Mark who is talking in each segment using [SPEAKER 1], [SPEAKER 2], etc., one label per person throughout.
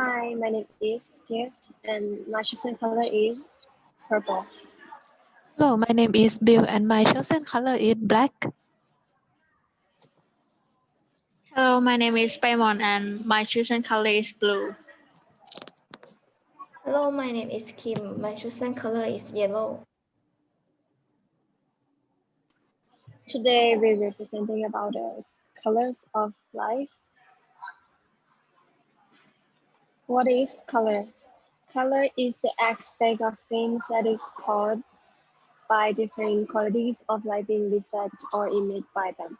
[SPEAKER 1] Hi, my name is Gift and my chosen color is purple.
[SPEAKER 2] Hello, my name is Bill and my chosen color is black.
[SPEAKER 3] Hello, my name is Baimon and my chosen color is blue.
[SPEAKER 4] Hello, my name is Kim. My chosen color is yellow.
[SPEAKER 1] Today we're representing about the colors of life. What is color? Color is the aspect of things that is caused by different qualities of light being reflected or emitted by them.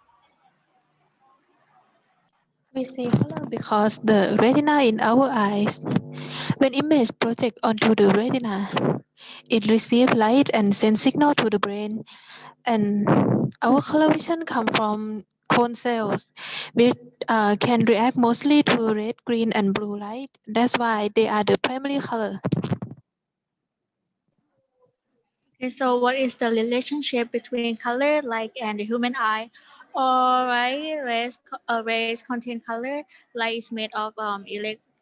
[SPEAKER 2] We see color because the retina in our eyes, when image project onto the retina, it receives light and sends signal to the brain. And our color vision come from cone cells, which can react mostly to red, green, and blue light. That's why they are the primary color.
[SPEAKER 3] Okay, so what is the relationship between color, light, and the human eye? Alright, rays contain color. Light is made of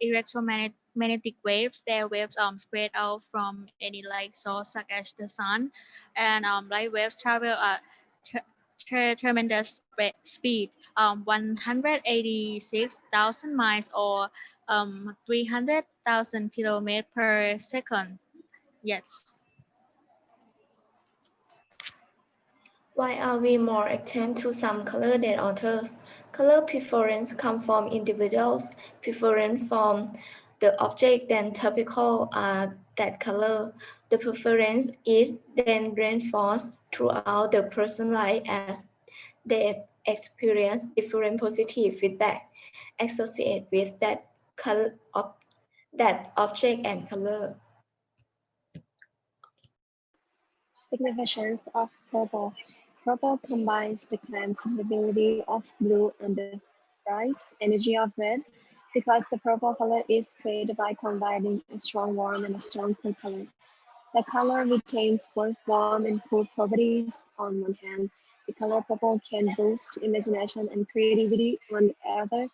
[SPEAKER 3] electromagnetic waves. Their waves spread out from any light source, such as the sun, and light waves travel at tremendous speed, 186,000 miles or 300,000 kilometers per second. Yes.
[SPEAKER 4] Why are we more attuned to some color than others? Color preference come from individuals' preference from the object than typical that color. The preference is then reinforced throughout the person's life as they experience different positive feedback associated with that color of that object and color.
[SPEAKER 1] Significance of purple. Purple combines the calm sensibility of blue and the bright energy of red because the purple color is created by combining a strong warm and a strong cool color. The color retains both warm and cool properties on one hand. The color purple can boost imagination and creativity on the other.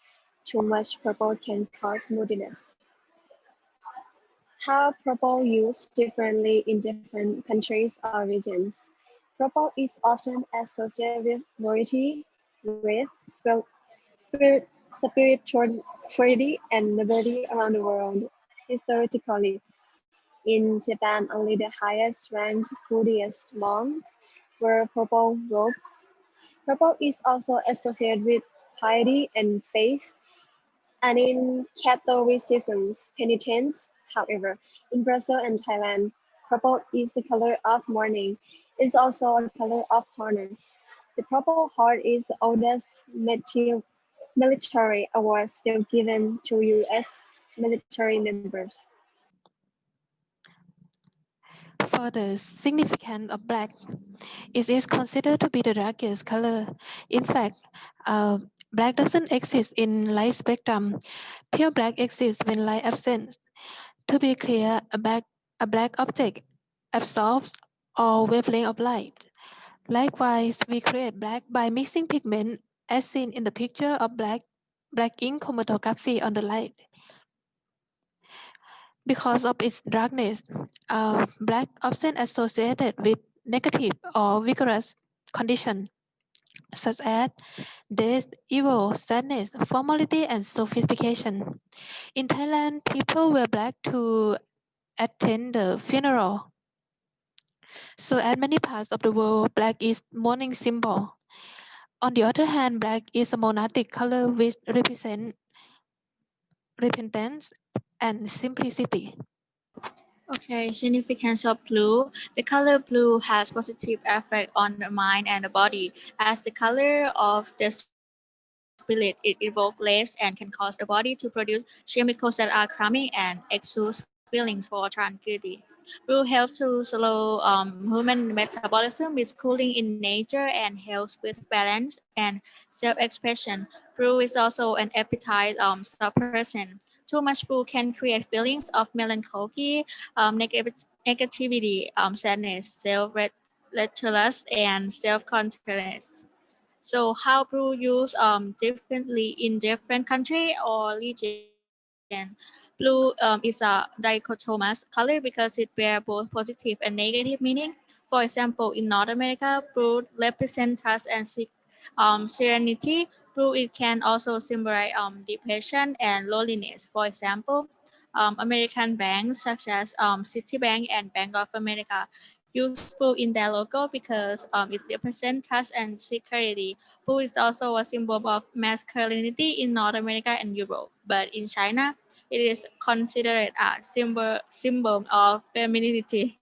[SPEAKER 1] Too much purple can cause moodiness. How purple used differently in different countries or regions. Purple is often associated with royalty, with spirituality, and nobility around the world. Historically, in Japan, only the highest ranked Buddhist monks wear purple robes. Purple is also associated with piety and faith, and in Catholicism, penitence. However, in Brazil and Thailand, purple is the color of mourning. It's also a color of honor. The Purple Heart is the oldest military award still given to U.S. military members.
[SPEAKER 2] For the significance of black, it is considered to be the darkest color. In fact, black doesn't exist in light spectrum. Pure black exists when light absent. To be clear, a black object absorbs all wavelength of light. Likewise, we create black by mixing pigment as seen in the picture of black ink chromatography on the light. Because of its darkness, black often associated with negative or vigorous conditions such as death, evil, sadness, formality, and sophistication. In Thailand, people wear black to attend the funeral. So at many parts of the world, black is mourning symbol. On the other hand, black is a monastic color which represents repentance and simplicity.
[SPEAKER 3] Okay, significance of blue. The color blue has positive effect on the mind and the body. As the color of the spirit, it evokes less and can cause the body to produce chemicals that are calming and exude feelings for tranquility. Blue helps to slow human metabolism with cooling in nature and helps with balance and self-expression. Blue is also an appetite suppressant. Too much blue can create feelings of melancholy, negativity, sadness, self-retulus, and self-confidence. So how blue used differently in different country or region? Blue is a dichotomous color because it bears both positive and negative meaning. For example, in North America, blue represents trust and serenity. Blue it can also symbolize depression and loneliness. For example, American banks such as Citibank and Bank of America use blue in their logo because it represents trust and security. Blue is also a symbol of masculinity in North America and Europe, but in China, it is considered a symbol of femininity.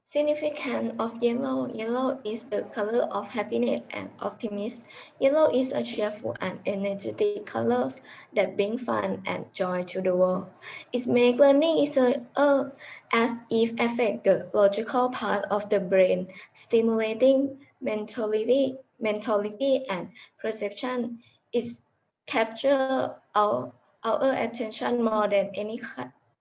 [SPEAKER 4] Significance of yellow. Yellow is the color of happiness and optimism. Yellow is a cheerful and energetic color that brings fun and joy to the world. It makes learning easier as it affects the logical part of the brain, stimulating mentality and perception. It captures our attention more than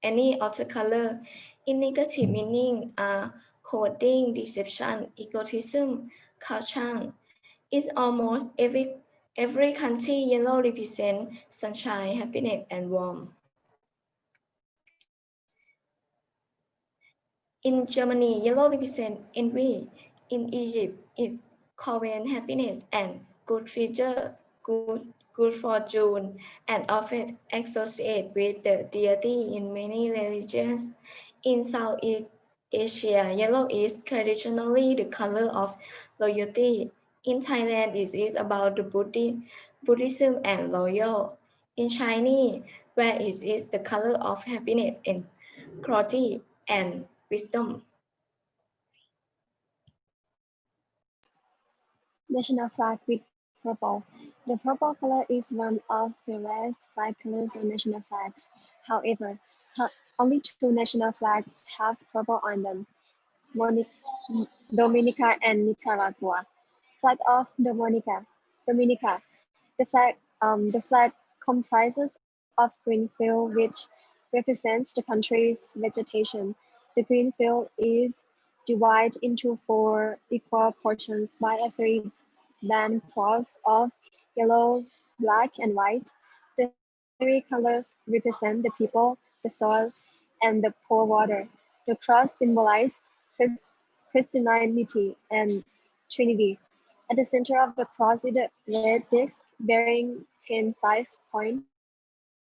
[SPEAKER 4] any other color. In negative meaning are coding, deception, egotism, caution. It's almost every country yellow represents sunshine, happiness, and warmth. In Germany, yellow represents envy. In Egypt, it's Coven happiness and good future, good fortune, and often associated with the deity in many religions. In Southeast Asia, yellow is traditionally the color of loyalty. In Thailand, it is about the Buddhism and loyal. In Chinese, where it is the color of happiness and clarity and wisdom.
[SPEAKER 1] National flag with purple. The purple color is one of the rarest flag colors on national flags. However, only two national flags have purple on them, Moni- Dominica and Nicaragua. Flag of Dominica. The flag comprises of green field which represents the country's vegetation. The green field is divided into four equal portions by a three-band cross of yellow, black, and white. The three colors represent the people, the soil, and the poor water. The cross symbolizes Christianity and Trinity. At the center of the cross is a red disc bearing 10 five-point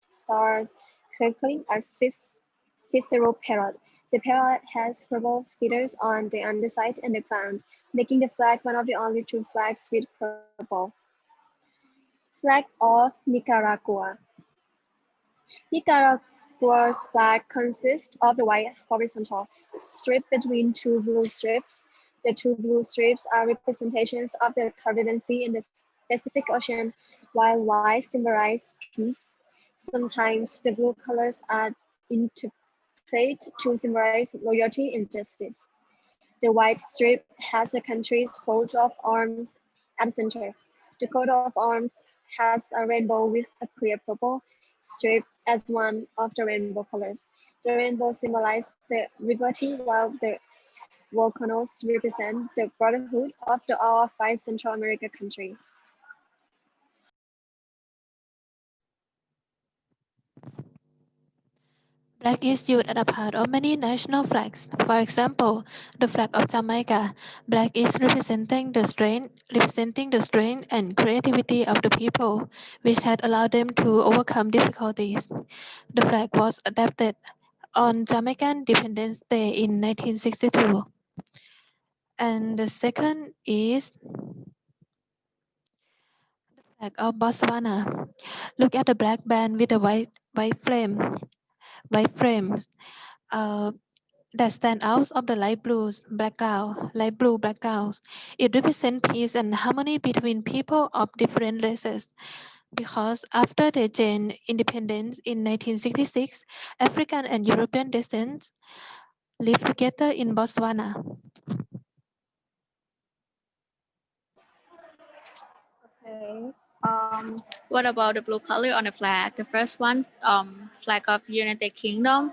[SPEAKER 1] stars circling a Cicero parrot. The parrot has purple feathers on the underside and the ground, making the flag one of the only two flags with purple. Flag of Nicaragua. Nicaragua's flag consists of the white horizontal strip between two blue strips. The two blue strips are representations of the Caribbean Sea and the Pacific Ocean, while white symbolizes peace. Sometimes the blue colors are interpreted to symbolize loyalty and justice. The white strip has the country's coat of arms at the center. The coat of arms has a rainbow with a clear purple strip as one of the rainbow colors. The rainbow symbolizes the liberty, while the volcanoes represent the brotherhood of the all five Central American countries.
[SPEAKER 2] Black is used as a part of many national flags. For example, the flag of Jamaica. Black is representing the strength and creativity of the people, which had allowed them to overcome difficulties. The flag was adapted on Jamaican Independence Day in 1962. And the second is flag of Botswana. Look at the black band with the white frames. Uh, that stand out of the light blue backgrounds. It represents peace and harmony between people of different races. Because after they gained independence in 1966, African and European descents lived together in Botswana.
[SPEAKER 1] Okay.
[SPEAKER 3] What about the blue color on the flag? The first one, flag of United Kingdom.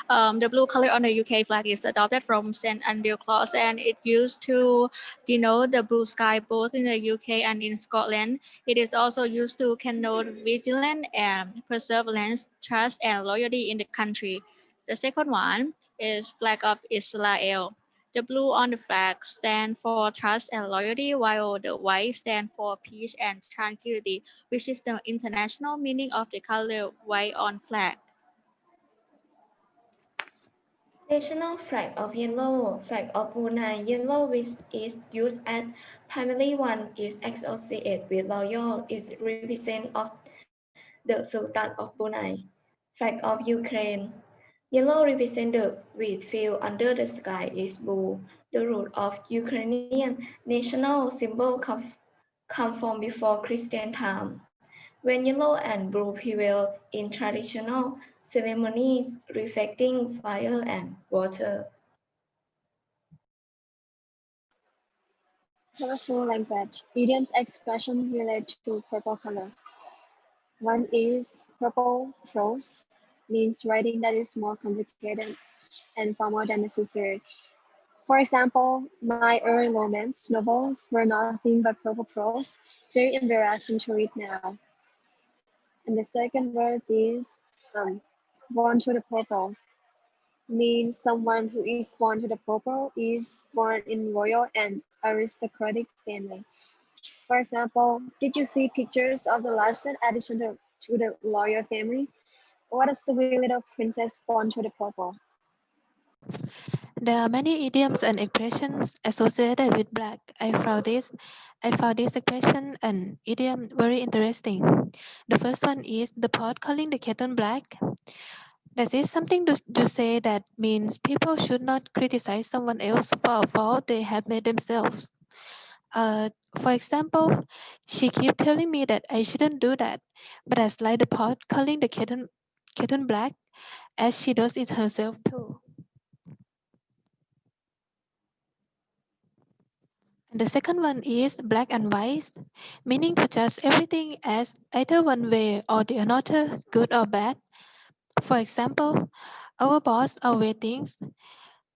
[SPEAKER 3] The blue color on the UK flag is adopted from St. Andrew clause, and it used to denote the blue sky both in the UK and in Scotland. It is also used to connote vigilance and perseverance, trust, and loyalty in the country. The second one is flag of Israel. The blue on the flag stands for trust and loyalty, while the white stands for peace and tranquility, which is the international meaning of the color white on flag.
[SPEAKER 4] National flag of yellow, flag of Brunei. Yellow, which is used as primary one, is associated with loyal. Is represent of the Sultan of Brunei. Flag of Ukraine. Yellow represents the wheat field under the sky is blue. The root of Ukrainian national symbol come from before Christian time, when yellow and blue prevail in traditional ceremonies reflecting fire and water.
[SPEAKER 1] Colorful language. Idioms expression relate to purple color. One is purple prose, means writing that is more complicated and formal than necessary. For example, my early romance novels were nothing but purple prose, very embarrassing to read now. And the second verse is born to the purple, means someone who is born to the purple is born in royal and aristocratic family. For example, did you see pictures of the last addition to the royal family? What a sweet little princess born to the purple.
[SPEAKER 2] There are many idioms and expressions associated with black. I found this expression and idiom very interesting. The first one is the pot calling the kettle black. This is something to say that means people should not criticize someone else for a fault they have made themselves. For example, she keep telling me that I shouldn't do that, but I slide the pot calling the kettle black as she does it herself too. And the second one is black and white, meaning to judge everything as either one way or the another, good or bad. For example, our boss always thinks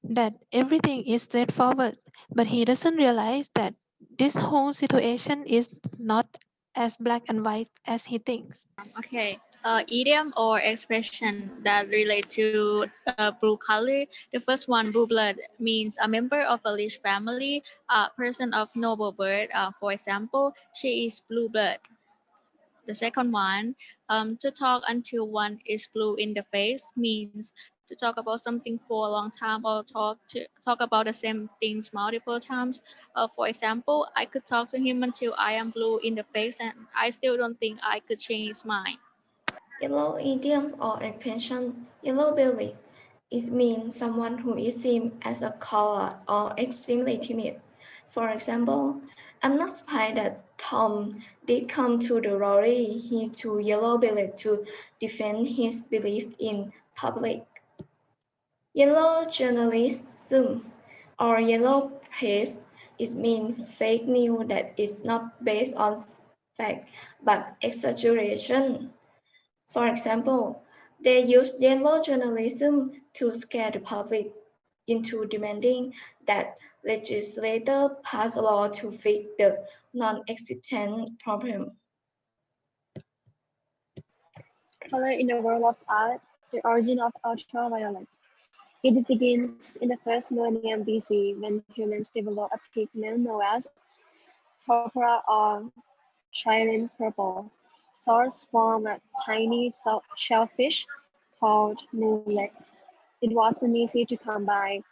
[SPEAKER 2] that everything is straightforward, but he doesn't realize that this whole situation is not as black and white as he thinks.
[SPEAKER 3] Okay, idiom or expression that relate to blue color. The first one, blue blood, means a member of a rich family, a person of noble birth. For example, she is blue blood. The second one, to talk until one is blue in the face, means to talk about something for a long time or talk about the same things multiple times. For example, I could talk to him until I am blue in the face, and I still don't think I could change his mind.
[SPEAKER 4] Yellow idioms or expression. Yellow belly. It means someone who is seen as a coward or extremely timid. For example, I'm not surprised that Tom did come to the rally. He too yellow-bellied to defend his belief in public. Yellow journalism or yellow press is mean fake news that is not based on fact but exaggeration. For example, they use yellow journalism to scare the public into demanding that legislators pass a law to fix the non-existent problem.
[SPEAKER 1] Color in the world of art, the origin of ultraviolet. It begins in the first millennium BC when humans developed a pigment known as purpura or trireme purple, sourced from a tiny shellfish called mulex. It wasn't easy to come by.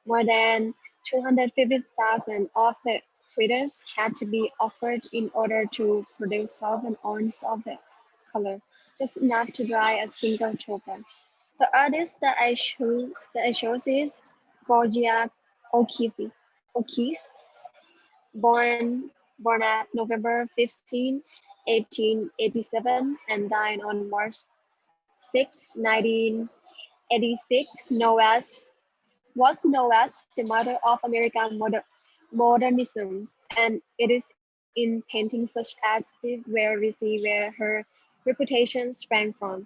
[SPEAKER 1] More than 250,000 of the critters had to be offered in order to produce half an ounce of the color, just enough to dry a single token. The artist that I chose is Georgia O'Keeffe, born born at November 15, 1887, and died on March 6, 1986. Was known as the mother of American modernism, and it is in paintings such as this where we see where her reputation sprang from.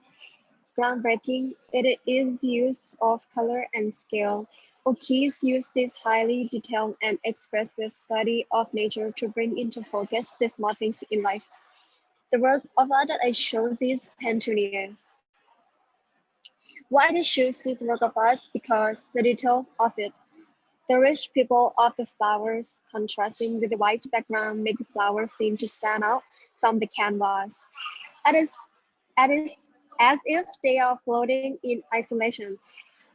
[SPEAKER 1] groundbreaking. It is use of color and scale. O'Keeffe used this highly detailed and expressive study of nature to bring into focus the small things in life. The work of art that I chose is Petunias. Why did I choose this work of art? Because the detail of it. The rich purple of the flowers contrasting with the white background make the flowers seem to stand out from the canvas. It is, it is as if they are floating in isolation.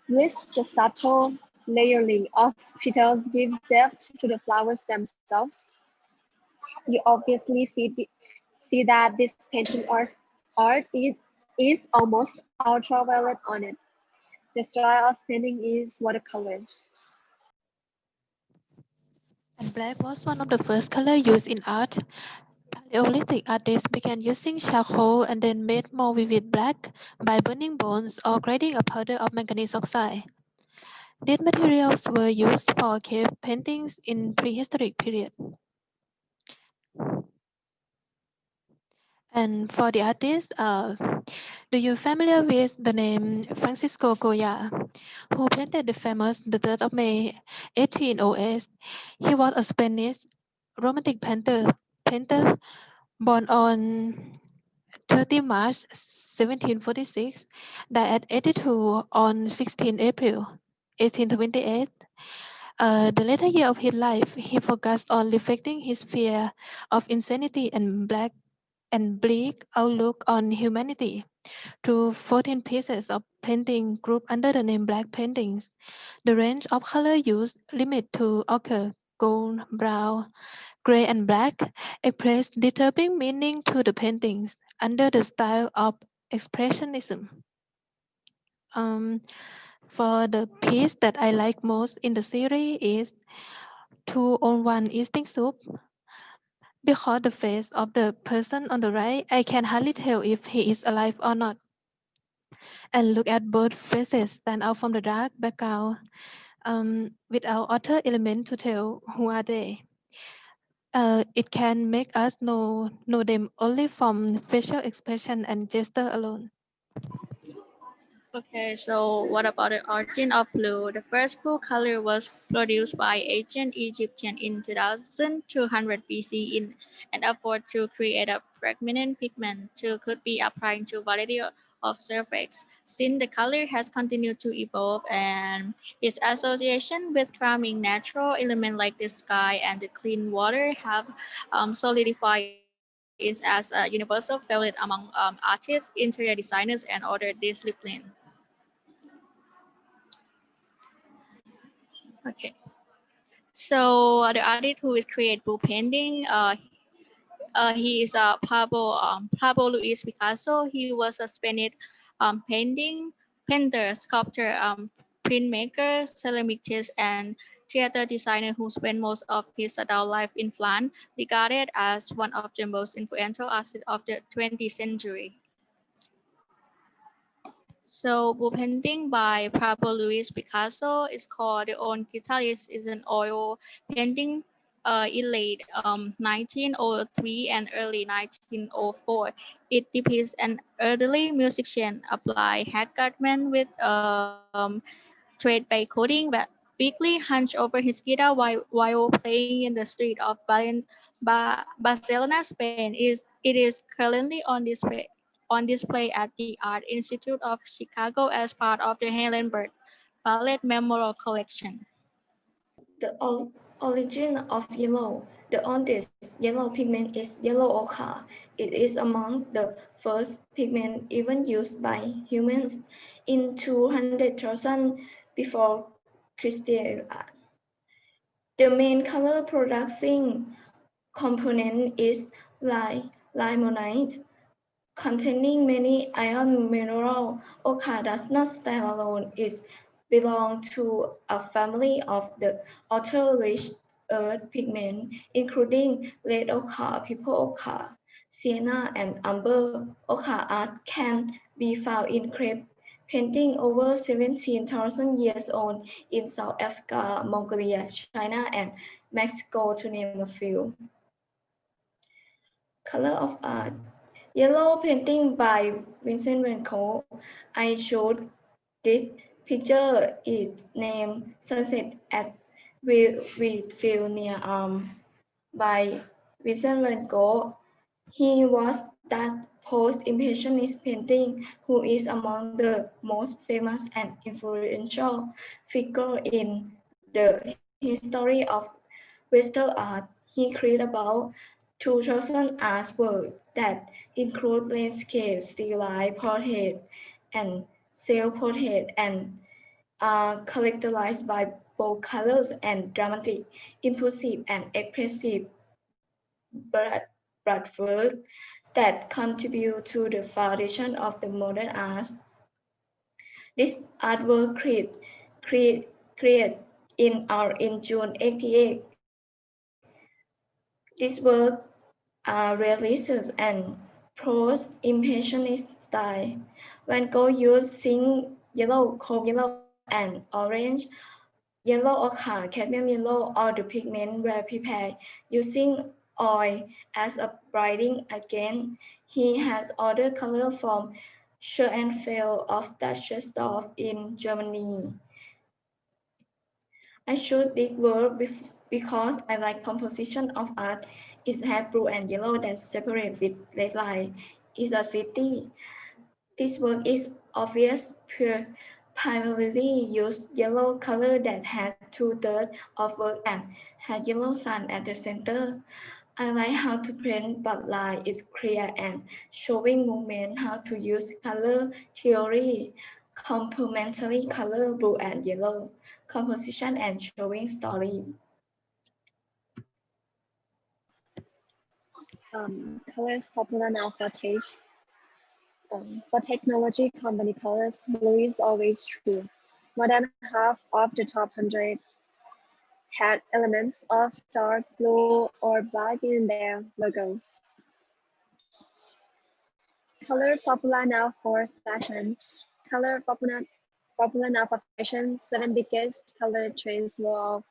[SPEAKER 1] This the subtle layering of petals gives depth to the flowers themselves. You obviously see that this painting art is almost ultraviolet on it. The style of painting is watercolor.
[SPEAKER 2] And black was one of the first colors used in art. Paleolithic artists began using charcoal and then made more vivid black by burning bones or grinding a powder of manganese oxide. These materials were used for cave paintings in prehistoric period. And for the artist, do you familiar with the name Francisco Goya, who painted the famous The 3rd of May, 1808? He was a Spanish romantic painter born on 30 March 1746, died at 82 on 16 April 1828. The later year of his life, he focused on reflecting his fear of insanity and bleak outlook on humanity through 14 pieces of painting grouped under the name Black Paintings. The range of color used limit to ochre, gold, brown, gray, and black, express disturbing meaning to the paintings under the style of Expressionism. Um, for the piece that I like most in the series is Two on One Eating Soup. Because the face of the person on the right, I can hardly tell if he is alive or not. And look at both faces stand out from the dark background without other element to tell who are they. It can make us know them only from facial expression and gesture alone.
[SPEAKER 3] Okay, so what about the origin of blue? The first blue color was produced by ancient Egyptians in 2200 BC in an effort to create a pregnant pigment to could be applied to variety of surface. Since the color has continued to evolve and its association with calming natural elements like the sky and the clean water have solidified it as a universal favorite among artists, interior designers, and other disciplines. Okay. So the artist who is create blue painting, he is Pablo Luis Picasso. He was a Spanish painter, sculptor, printmaker, ceramicist, and theater designer who spent most of his adult life in France, regarded as one of the most influential artists of the 20th century. So, blue painting by Pablo Luis Picasso is called The On Guitarist is an oil painting in late 1903 and early 1904. It depicts an elderly musician, a haircut man with trade by coding, but weakly hunched over his guitar while playing in the street of Barcelona, Spain. It is currently on display at the Art Institute of Chicago as part of the Helen Bird Ballet Memorial Collection.
[SPEAKER 4] The origin of yellow. The oldest yellow pigment is yellow ochre. It is among the first pigment even used by humans in 200,000 before Christianity. The main color producing component is limonite, containing many iron mineral. Ochre does not stand alone. It belongs to a family of the ultra-rich earth pigment, including red ochre, purple ochre, sienna, and amber. Ochre art can be found in cave painting over 17,000 years old in South Africa, Mongolia, China, and Mexico, to name a few. Color of art. Yellow painting by Vincent van Gogh. I showed this picture. Its name Sunset at Wheatfield near by Vincent van Gogh. He was that post-impressionist painting who is among the most famous and influential figure in the history of Western art. He created about 2,000 artworks that include landscape, still life, portrait, and self-portrait, and are characterized by bold colors and dramatic, impulsive, and expressive blood, work that contribute to the foundation of the modern art. This artwork create in June 88. This work are realist and post-impressionist style. Van Gogh used zinc yellow, chrome yellow, and orange yellow ochre, cadmium yellow, all the pigments were prepared using oil as a binding agent. He has other color from Schoenfeld of Düsseldorf in Germany. I chose this work because I like composition of art. It has blue and yellow that separate with red line. It's a city. This work is obvious, pure, primarily used yellow color that has 2/3 of work and has yellow sun at the center. I like how to paint, but line is clear and showing movement, how to use color theory, complementary color, blue and yellow, composition and showing story.
[SPEAKER 1] Colors popular now for taste. For technology company colors, blue is always true. More than half of the top 100 had elements of dark blue or black in their logos. Color popular now for fashion. Color popular now for fashion. 7 biggest color trends will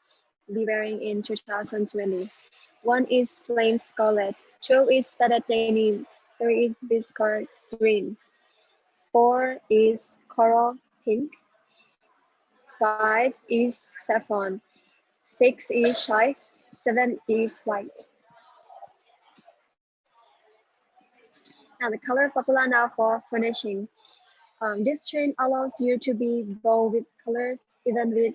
[SPEAKER 1] be wearing in 2020. One is flame scarlet. 2 is faded denim. 3 is biscuit green. 4 is coral pink. 5 is saffron. 6 is chive. 7 is white. Now the color popular now for furnishing. This trend allows you to be bold with colors, even with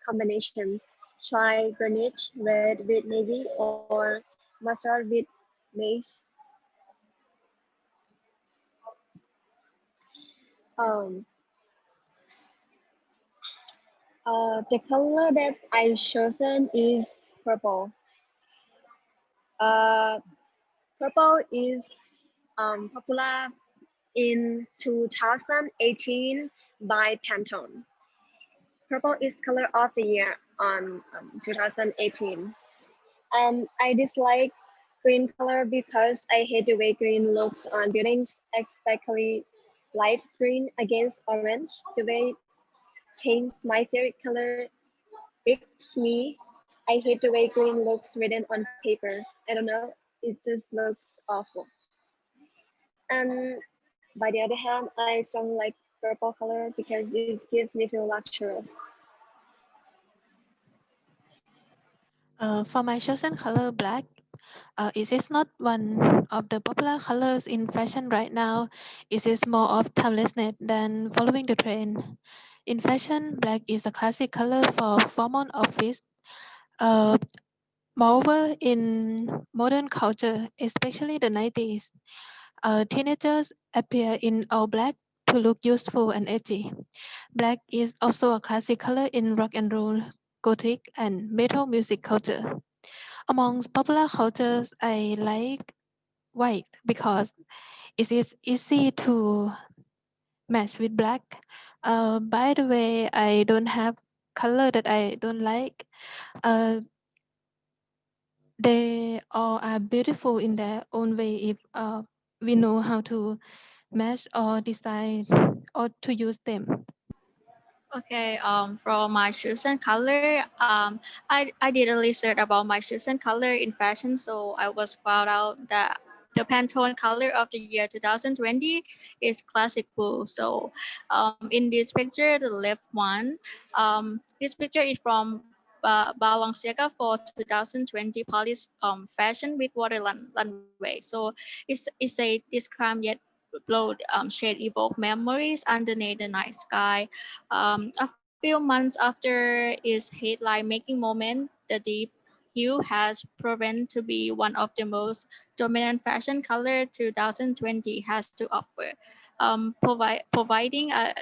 [SPEAKER 1] combinations. Try greenish red with navy or mustard with beige. Um, the color that I chosen is purple. Uh, Purple is popular in 2018 by Pantone. Purple is color of the year on 2018. And I dislike green color because I hate the way green looks on buildings, especially light green against orange. The way it changes my favorite color irks me. I hate the way green looks written on papers. I don't know, it just looks awful. And by the other hand, I strongly like purple color because it gives me feel luxurious.
[SPEAKER 2] For my chosen color, black, it is not one of the popular colors in fashion right now. It is more of timelessness than following the trend. In fashion, black is a classic color for formal office. Uh, Moreover, in modern culture, especially the 90s, teenagers appear in all black to look useful and edgy. Black is also a classic color in rock and roll, gothic, and metal music culture. Among popular cultures, I like white because it is easy to match with black. By the way, I don't have color that I don't like. Uh, they all are beautiful in their own way if we know how to match or design or to use them.
[SPEAKER 3] Okay, for my chosen color, I did a research about my chosen color in fashion, so I was found out that the Pantone color of the year 2020 is classic blue. So in this picture, the left one, this picture is from Balenciaga for 2020 Paris fashion with runway. So it's a this calm yet blue shade evoke memories underneath the night sky. A few months after its headline making moment, the deep hue has proven to be one of the most dominant fashion color 2020 has to offer, providing a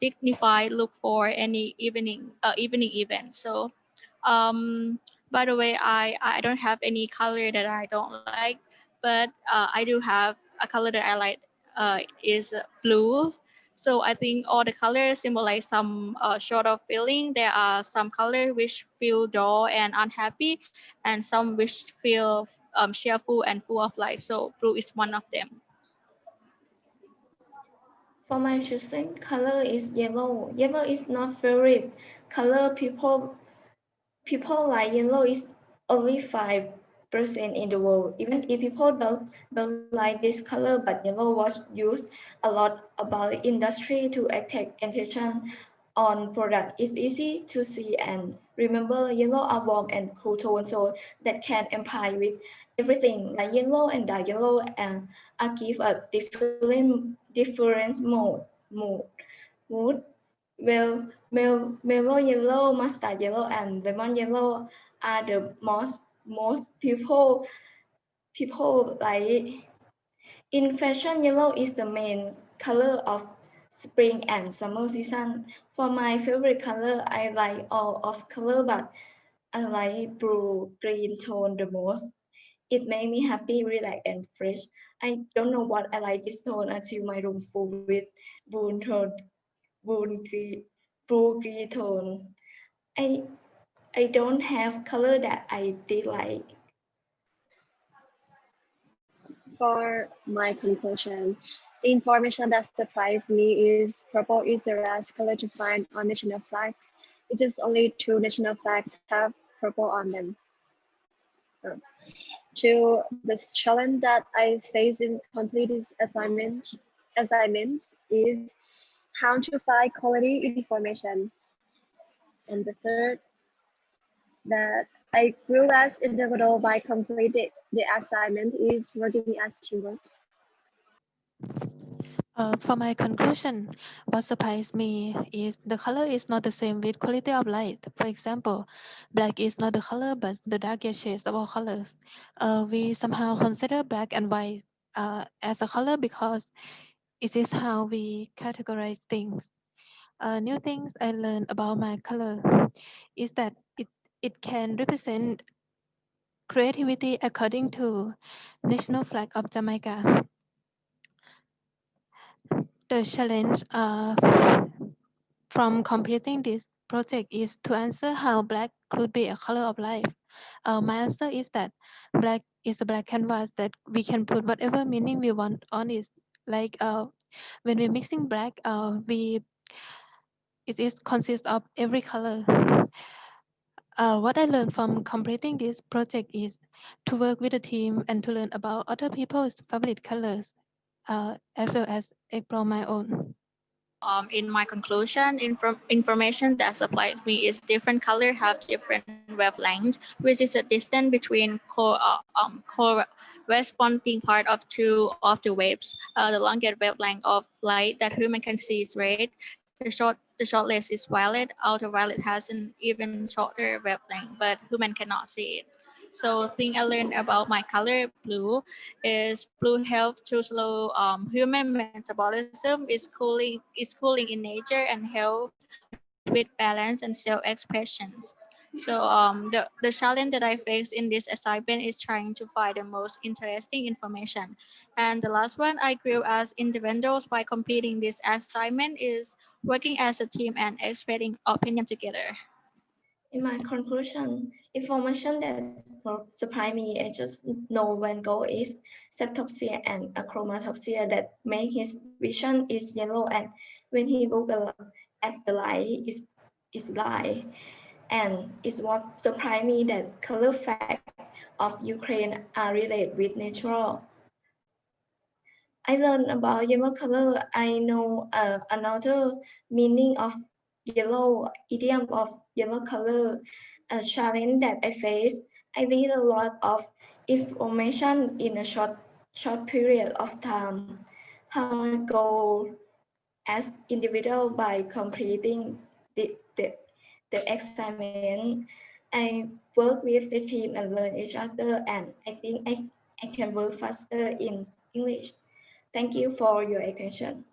[SPEAKER 3] dignified look for any evening event. So, by the way, I don't have any color that I don't like, but I do have a color that I like is blue. So I think all the colors symbolize some sort of feeling. There are some colors which feel dull and unhappy, and some which feel cheerful and full of life. So blue is one of them.
[SPEAKER 4] For my choosing color is yellow. Yellow is not favorite color. People like yellow is only 5% in the world. Even if people don't like this color, but yellow was used a lot about industry to attract attention on product. It's easy to see and remember yellow are warm and cool tone, so that can imply with everything like yellow and dark yellow and give a different mood. Well, mellow yellow, mustard yellow, and lemon yellow are the most people like. In fashion, yellow is the main color of spring and summer season. For my favorite color, I like all of color, but I like blue green tone the most. It made me happy, relaxed, and fresh. I don't know what I like this tone until my room full with blue tone, blue green, blue green tone. I I don't have color that I did like.
[SPEAKER 1] For my conclusion, the information that surprised me is purple is the rarest color to find on national flags. It is only two national flags have purple on them. Uh, To the challenge that I face in completing this assignment is how to find quality information. And the third, that I grew as individual by completing the assignment is working as teamwork.
[SPEAKER 2] For my conclusion, what surprised me is the color is not the same with quality of light. For example, black is not the color but the darker shades of all colors. We somehow consider black and white as a color because it is how we categorize things. New things I learned about my color is that it can represent creativity according to national flag of Jamaica. The challenge from completing this project is to answer how black could be a color of life. My answer is that black is a black canvas that we can put whatever meaning we want on it. Like when we're mixing black, it is consists of every color. What I learned from completing this project is to work with a team and to learn about other people's favorite colors, as well as explore my own.
[SPEAKER 3] In my conclusion, information that supplied me is different color have different wavelength, which is a distance between corresponding part of two of the waves. The longest wavelength of light that human can see is red. The shortest is violet. Ultraviolet has an even shorter wavelength, but human cannot see it. So thing I learned about my color blue is blue help to slow human metabolism. Is cooling in nature and help with balance and self-expressions. So the challenge that I face in this assignment is trying to find the most interesting information. And the last one I grew as individuals by completing this assignment is working as a team and expressing opinion together.
[SPEAKER 4] In my conclusion, information that surprised me, I just know Van Gogh is ceptopsia and achromatopsia that make his vision is yellow and when he look at the light is light. And it's what surprised me that color fact of Ukraine are related with natural. I learned about yellow color. I know another meaning of yellow, idiom of yellow color, a challenge that I face. I read a lot of information in a short period of time. How my goal as individual by completing the assignment. I work with the team and learn each other, and I think I can work faster in English. Thank you for your attention.